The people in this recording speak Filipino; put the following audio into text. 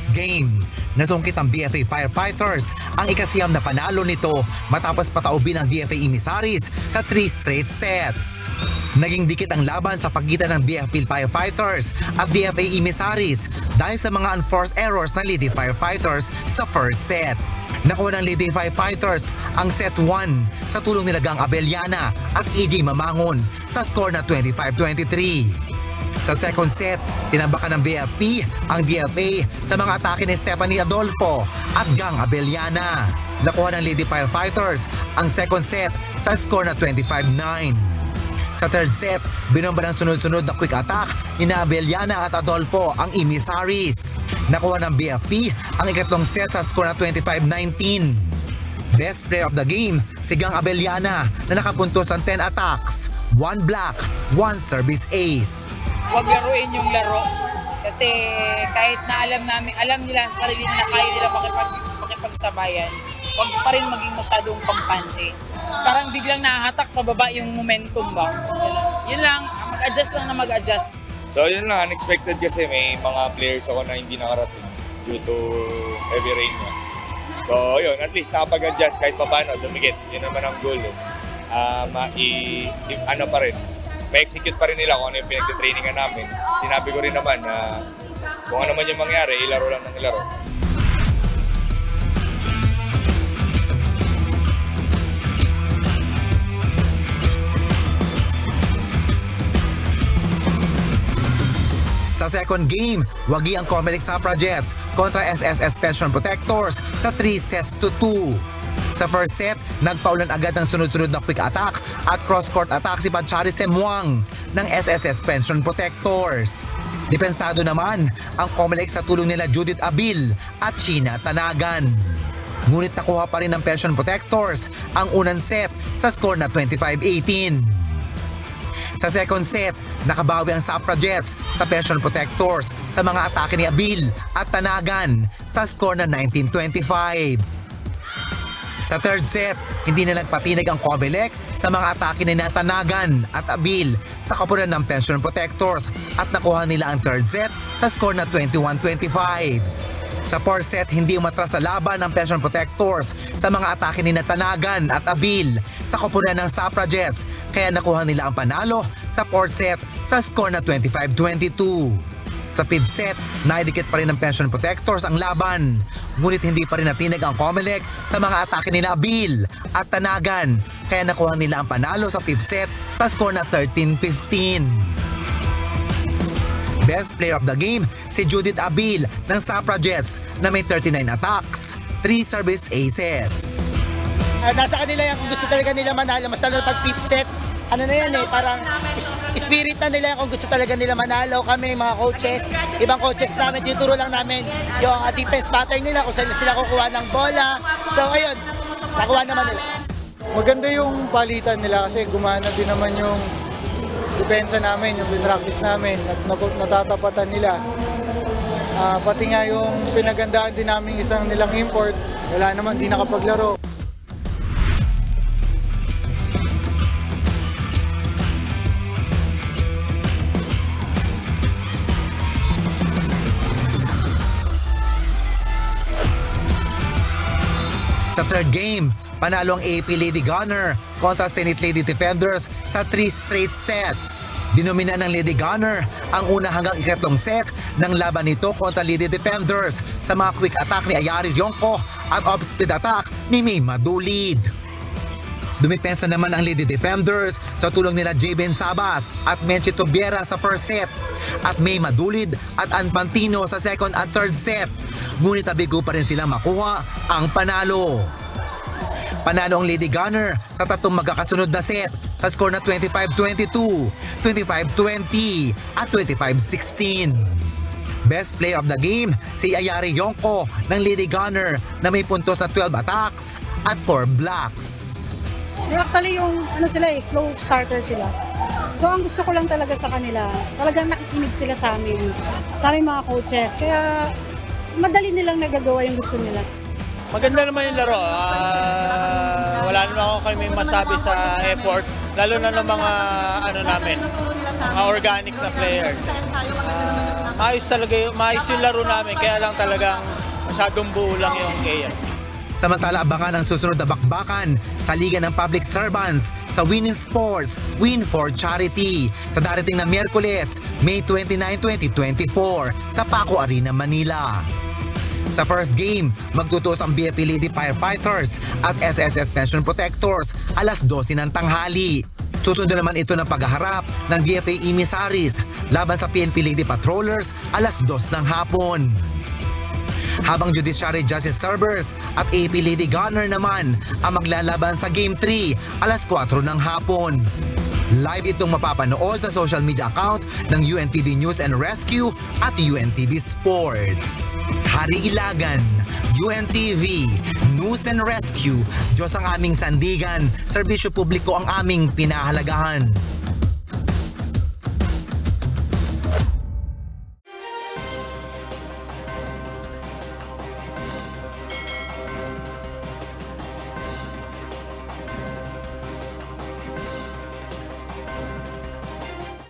first game, nasungkit ang BFA Firefighters ang ikasiyam na panalo nito matapos pataubin ang DFA Emissaries sa 3 straight sets. Naging dikit ang laban sa pagitan ng BFP Firefighters at DFA Emissaries dahil sa mga unforced errors ng Lady Firefighters sa first set. Nakuha ng Lady Firefighters ang set 1 sa tulong nila Gang Abellana at EJ Mamangon sa score na 25-23. Sa second set, tinabakan ng BFP ang DFA sa mga atake ni Stephanie Adolfo at Gang Abellana. Nakuha ng Lady Firefighters ang second set sa score na 25-9. Sa third set, binomba ng sunod-sunod na quick attack ni Abellana at Adolfo ang Emissaries. Nakuha ng BFP ang ikatlong set sa score na 25-19. Best player of the game, si Gang Abellana na nakapuntos ng 10 attacks, 1 block, 1 service ace. Huwag laruin yung laro kasi kahit na alam nila sa sarili na kaya nila makipagsabayan, huwag pa rin maging masyadong kampante. Parang biglang nahahatak pababa yung momentum ba. Yun lang, mag-adjust lang na mag-adjust. So yun lang, unexpected kasi may mga players ako na hindi nakarating due to heavy rain. So yun, at least nakapag-adjust kahit pa paano, dumikit. Yun naman ang goal. Ano pa rin, ma-execute pa rin nila kung ano yung pinag-trainingan namin. Sinabi ko rin naman na kung ano man yung mangyari, ilaro lang ng ilaro. Sa second game, wagi ang Comelec Suffragettes kontra SSS Pension Protectors sa 3-2. Sa first set, nagpaulan agad ng sunod-sunod na quick attack at cross-court attack si Panchari Semwang ng SSS Pension Protectors. Depensado naman ang Comelec sa tulong nila Judith Abil at China Tanagan. Ngunit nakuha pa rin ng Pension Protectors ang unang set sa score na 25-18. Sa second set, nakabawi ang Suffragettes sa Pension Protectors sa mga atake ni Abil at Tanagan sa score na 19-25. Sa third set, hindi na nagpatinag ang Comelec sa mga atake ni Tanagan at Abil sa kapunan ng Pension Protectors at nakuha nila ang third set sa score na 21-25. Sa fourth set, hindi umatras sa laban ng Pension Protectors sa mga atake ni Tanagan at Abil sa kapunan ng Suffragettes kaya nakuha nila ang panalo sa fourth set sa score na 25-22. Sa fifth set, naidikit pa rin ng Pension Protectors ang laban. Ngunit hindi pa rin natinag ang Comelec sa mga atake ni Abil at Tanagan kaya nakuha nila ang panalo sa fifth set sa score na 13-15. Best player of the game, si Judith Abil ng Suffragettes na may 39 attacks, 3 service aces. Nasa kanila yan kung gusto talaga nila manalo, mas lalo pag fifth set. Ano na yan parang spirit na nila kung gusto talaga nila manalo. Kami mga coaches, ibang coaches namin, tuturo lang namin yung defense pattern nila kung saan sila kukuha ng bola. So ayun, nakuha naman nila. Maganda yung palitan nila kasi gumana din naman yung depensa namin, yung practice namin, natatapatan nila. Pati nga yung pinagandaan din namin isang nilang import, wala naman, di nakapaglaro. Sa third game, panalo ang AP Lady Gunner kontra Senate Lady Defenders sa 3 straight sets. Dinomina ng Lady Gunner ang una hanggang ikatlong set ng laban nito kontra Lady Defenders sa mga quick attack ni Ayari Yonko at off-speed attack ni May Madulid. Dumipensa naman ang Lady Defenders sa tulong nila J.Ben Sabas at Menchi Tobiera sa first set at May Madulid at Ann Pantino sa second at third set. Ngunit abigo pa rin silang makuha ang panalo. Panalo ang Lady Gunner sa tatlong magkakasunod na set sa score na 25-22, 25-20 at 25-16. Best player of the game, si Ayari Yonko ng Lady Gunner na may puntos na 12 attacks at 4 blocks. Actually yung slow starter sila. So ang gusto ko lang talaga sa kanila, talagang nakikinig sila sa amin mga coaches. Kaya madali nilang nagagawa yung gusto nila. Maganda naman yung laro. Wala naman ako kami masabi sa effort. Lalo na ng mga namin, mga organic na players. Maayos yung laro namin, kaya lang talagang masyadong buo lang yung KF. Samantala, abangan ang susunod na bakbakan sa Liga ng Public Servants sa Win in Sports, Win for Charity sa darating na Miyerkules, May 29, 2024 sa Paco Arena, Manila. Sa first game, magtutuos ang BFP Lady Firefighters at SSS Pension Protectors alas 12 ng tanghali. Susunod naman ito ng paghaharap ng DFA Emissaries laban sa PNP Lady Patrollers alas 2 ng hapon. Habang Judiciary Justice Servers at AP Lady Gunner naman ang maglalaban sa Game 3 alas 4 ng hapon. Live itong mapapanood sa social media account ng UNTV News and Rescue at UNTV Sports. Hari Ilagan, UNTV News and Rescue, Diyos ang aming sandigan, serbisyo publiko ang aming pinahalagahan.